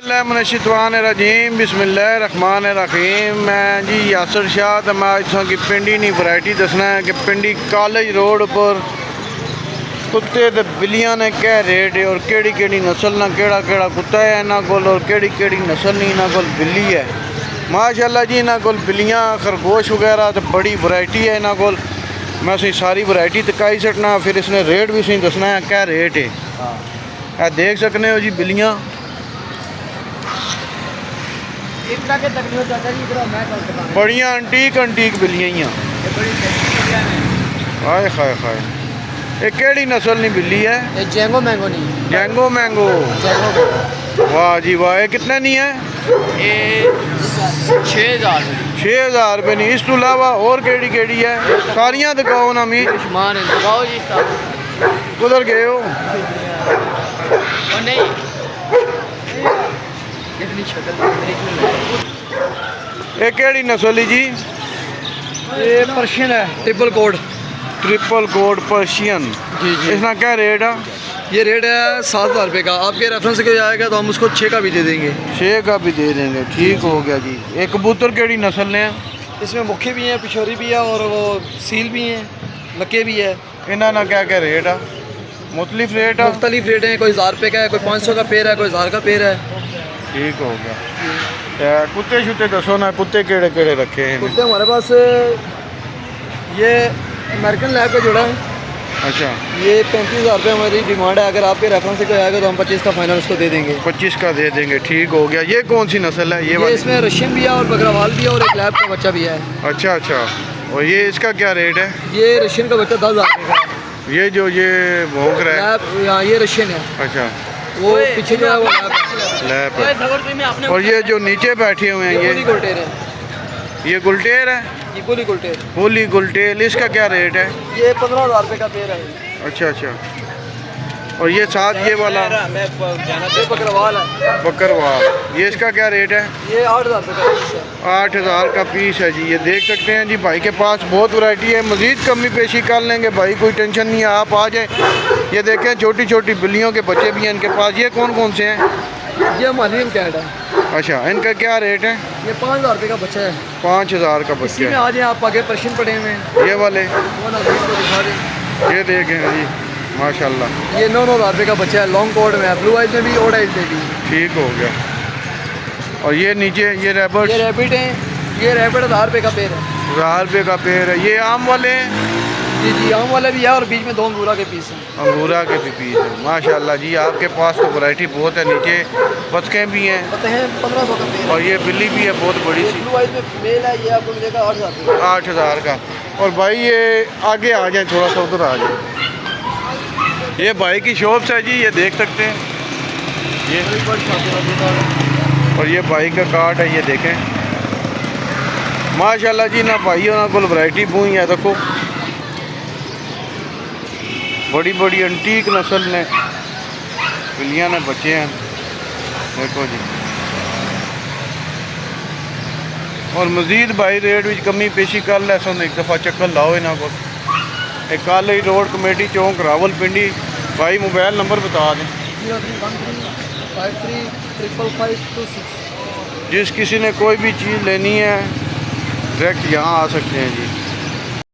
रजीम बिस्मिल्लाहिर्रहमानिर्रहीम। मैं जी यासर शाह तो मैं इतों की पिंडी नी वैरायटी दसना है कि पिंडी कॉलेज रोड पर कुत्ते ते बिल्लियां ने क्या रेट है और केड़ी केड़ी नस्ल ना केड़ा केड़ा कुत्ता है इन्हां कोल और केड़ी केड़ी नस्ल नहीं इन्हां कोल बिल्ली है। माशाअल्लाह जी इन्हां कोल बिल्लियां खरगोश वगैरह तो बड़ी वैरायटी है इन्हां कोल। मैं सी सारी वैरायटी तकाई सकना फिर इसने रेट भी सी दसना है क्या रेट है। देख सकते हो जी बिल्लियां बड़िया अंटीक अंटीक बिल्लियां ही हाय खाए खाए। ये केड़ी नस्ल नहीं बिल्ली है? ये जेंगो मैंगो नहीं, जेंगो मैंगो। वाह जी वाह। ये कितने नहीं है? ये 6000 6000 रुपये नहीं। इस तो अलावा और केड़ी केड़ी है? सारियां दिखाओ ना मी। दिखाओ जी। कुधर गए हो? नहीं ये केड़ी नस्ल है जी? ये पर्शियन है, ट्रिपल कोड पर्शियन। जी जी। इसका क्या रेट है? ये रेट है 7000 रुपये का। आपके रेफरेंस के जाएगा तो हम उसको 6 का भी दे देंगे। 6 का भी दे देंगे। ठीक हो गया जी। एक कबूतर केड़ी नस्ल ने है? इसमें मुखी भी है, पिशोरी भी है और वो सील भी हैं, लक्के भी है। इन्होंने क्या क्या रेट है? मुख्तलिफ रेट है? मुख्तलिफ रेट हैं। कोई 1000 रुपये का है, कोई 500 का पेड़ है, कोई 1000 का पेड़ है। ठीक हो गया। कुत्ते शुत्ते दसो ना, कुत्ते केड़े केड़े रखे हैं? कुत्ते हमारे पास ये अमेरिकन लैब का जोड़ा है। अच्छा। ये 35000 रुपये हमारी डिमांड है। अगर आपके रेफरेंस से कोई आएगा तो हम 25 का फाइनल उसको दे देंगे। 25 का दे देंगे। ठीक हो गया। ये कौन सी नस्ल है? ये इसमें रशियन भी है और बकरावाल भी है और एक लैब का बच्चा भी है। अच्छा अच्छा। और ये इसका क्या रेट है? ये रशियन का बच्चा 10,000 रुपये का है। ये जो ये भौंक रहा है? लैब, ये रशियन है। अच्छा। वो पीछे जो है वो लैब है। और ये जो नीचे बैठे हुए हैं ये गुलटेर है। ये गुलटेर है? होली गुलटेल। इसका क्या रेट है? ये 15,000 रुपये का पेड़ है। अच्छा अच्छा। और ये साथ ये वाला बकरवाल है। बकरवाल। ये इसका क्या रेट है? ये 8,000 रुपये का पीस है। 8000 का पीस है जी। ये देख सकते हैं जी भाई के पास बहुत वैरायटी है। मज़ीद कमी पेशी कर लेंगे भाई, कोई टेंशन नहीं है, आप आ जाए। ये देखें छोटी छोटी बिल्लियों के बच्चे भी हैं इनके पास। ये कौन कौन से हैं? ये मालियन कैट है। अच्छा। इनका क्या रेट है? ये 5,000 रुपये का बच्चा है। 5000 का इसी बच्चा में है। आ जाए आप, आगे पर्शियन पड़े हुए हैं ये वाले वो नज़ीर को दिखा दें। ये देखें जी माशाल्लाह। ये 9,000 रुपये का बच्चा है। लॉन्ग कोड में है, ब्लू आइज में भी और आइज में भी। ठीक हो गया। और ये नीचे ये रैबिट? ये रैबिट है। ये रैबिट 1000 रुपये का पेड़ है। 1000 रुपये का पेड़ है। ये आम वाले हैं? जी जी, आम वाला भी है और बीच में 2 अंगूरा के पीस हैं। अंगूरा के भी पीस है। माशाल्लाह जी आपके पास तो वैरायटी बहुत है। नीचे बतखें भी हैं। पता है 1500 का पेड़। और ये बिल्ली भी है बहुत बड़ी सी। ब्लू आइज में मेल है। ये आपको मिलेगा 8,000 रुपये। 8000 का। और भाई ये आगे आ जाए, थोड़ा सा उधर आ जाए। ये भाई की शॉप्स है जी, ये देख सकते हैं ये। और ये भाई का कार्ड है, ये देखें माशाल्लाह जी। ना भाई ना कोल वैरायटी बुई है। देखो बड़ी बड़ी अंटीक नस्ल ने बिल्लियां ने बच्चे हैं। देखो जी। और मज़ीद भाई रेट में कमी पेशी कर लै सन। एक दफ़ा चक्कर लाओ इन्हों को। एक कॉलेज रोड कमेटी चौंक रावलपिंडी। भाई मोबाइल नंबर बता दें। 03535526। जिस किसी ने कोई भी चीज़ लेनी है डायरेक्ट यहाँ आ सकते हैं जी।